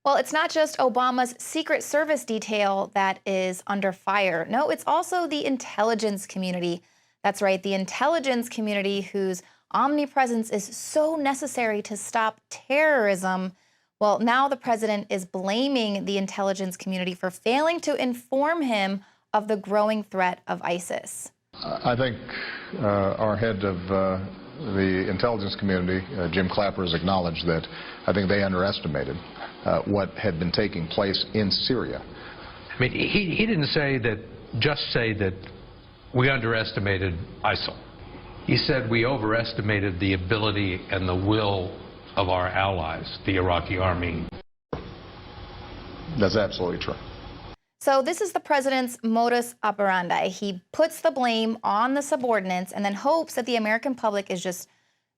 Well, it's not just Obama's Secret Service detail that is under fire. No, it's also the intelligence community. That's right, the intelligence community whose omnipresence is so necessary to stop terrorism. Well, now the president is blaming the intelligence community for failing to inform him of the growing threat of ISIS. I think our head of the intelligence community, Jim Clapper, has acknowledged that I think they underestimated what had been taking place in Syria. I mean, he didn't just say that we underestimated ISIL. He said we overestimated the ability and the will of our allies, the Iraqi army. That's absolutely true. So this is the president's modus operandi. He puts the blame on the subordinates and then hopes that the American public is just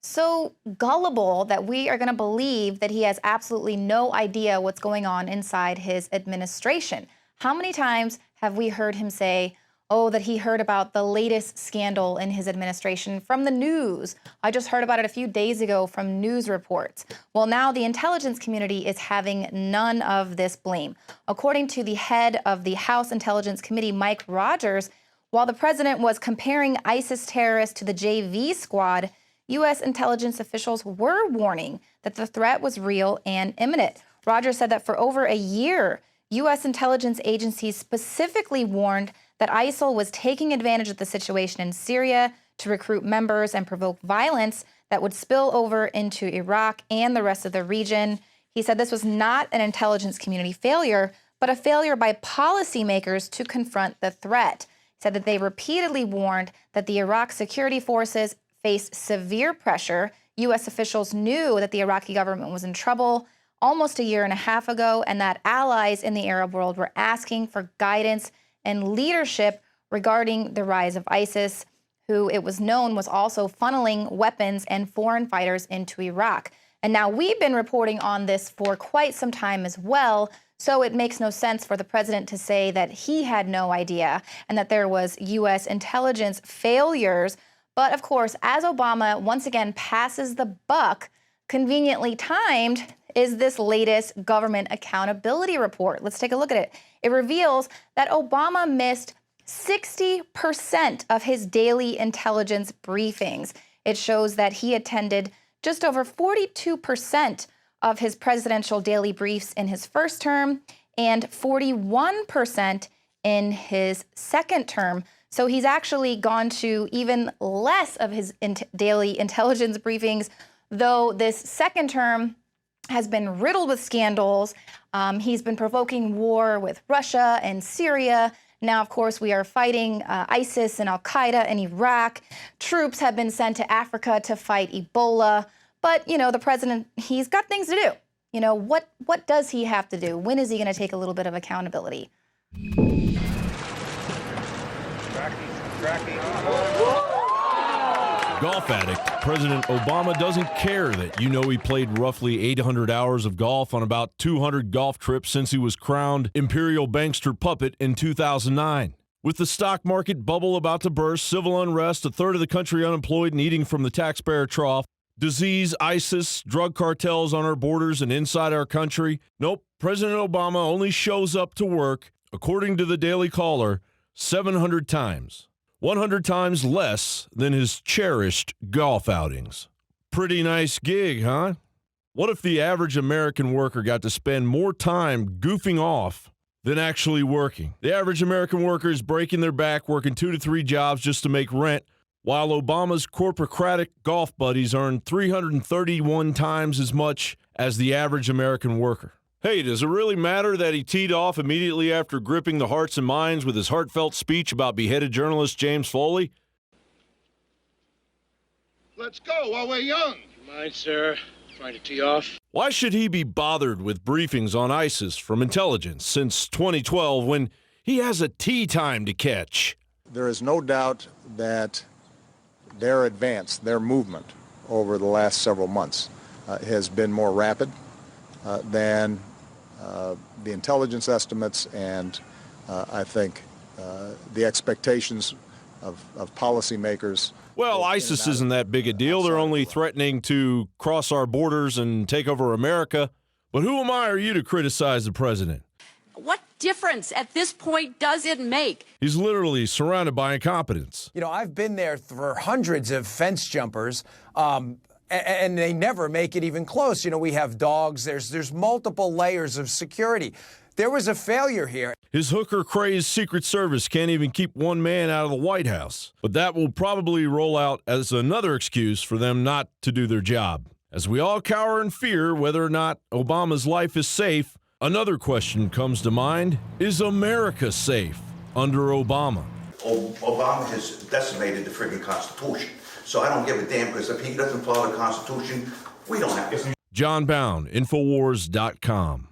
so gullible that we are going to believe that he has absolutely no idea what's going on inside his administration. How many times have we heard him say, oh, that he heard about the latest scandal in his administration from the news? I just heard about it a few days ago from news reports. Well, now the intelligence community is having none of this blame. According to the head of the House Intelligence Committee, Mike Rogers, while the president was comparing ISIS terrorists to the JV squad, U.S. intelligence officials were warning that the threat was real and imminent. Rogers said that for over a year, U.S. intelligence agencies specifically warned that ISIL was taking advantage of the situation in Syria to recruit members and provoke violence that would spill over into Iraq and the rest of the region. He said this was not an intelligence community failure, but a failure by policymakers to confront the threat. He said that they repeatedly warned that the Iraq security forces faced severe pressure. U.S. officials knew that the Iraqi government was in trouble almost a year and a half ago, and that allies in the Arab world were asking for guidance and leadership regarding the rise of ISIS, who it was known was also funneling weapons and foreign fighters into Iraq. And now we've been reporting on this for quite some time as well, so it makes no sense for the president to say that he had no idea and that there was U.S. intelligence failures. But of course, as Obama once again passes the buck, conveniently timed is this latest government accountability report. Let's take a look at it. It reveals that Obama missed 60% of his daily intelligence briefings. It shows that he attended just over 42% of his presidential daily briefs in his first term and 41% in his second term. So he's actually gone to even less of his daily intelligence briefings, though this second term has been riddled with scandals. He's been provoking war with Russia and Syria. Now, of course, we are fighting ISIS and al-Qaeda in Iraq. Troops have been sent to Africa to fight Ebola. But, you know, the president, he's got things to do. You know, what does he have to do? When is he going to take a little bit of accountability? Golf addict, President Obama doesn't care that you know he played roughly 800 hours of golf on about 200 golf trips since he was crowned imperial bankster puppet in 2009. With the stock market bubble about to burst, civil unrest, a third of the country unemployed and eating from the taxpayer trough, disease, ISIS, drug cartels on our borders and inside our country. Nope, President Obama only shows up to work, according to the Daily Caller, 700 times. 100 times less than his cherished golf outings. Pretty nice gig, huh? What if the average American worker got to spend more time goofing off than actually working? The average American worker is breaking their back, working 2 to 3 jobs just to make rent, while Obama's corporocratic golf buddies earn 331 times as much as the average American worker. Hey, does it really matter that he teed off immediately after gripping the hearts and minds with his heartfelt speech about beheaded journalist James Foley? Let's go while we're young. Do you mind, sir, trying to tee off? Why should he be bothered with briefings on ISIS from intelligence since 2012 when he has a tee time to catch? There is no doubt that their advance, their movement over the last several months has been more rapid than the intelligence estimates and I think the expectations of policymakers. Well, ISIS isn't that big a deal. They're only threatening to cross our borders and take over America. But who am I or you to criticize the president? What difference at this point does it make? He's literally surrounded by incompetence. You know, I've been there for hundreds of fence jumpers, and they never make it even close. You know, we have dogs. There's multiple layers of security. There was a failure here. His hooker-crazed Secret Service can't even keep one man out of the White House. But that will probably roll out as another excuse for them not to do their job. As we all cower in fear whether or not Obama's life is safe, another question comes to mind. Is America safe under Obama? Obama has decimated the friggin' Constitution. So I don't give a damn, because if he doesn't follow the Constitution, we don't have to. John Bound, Infowars.com.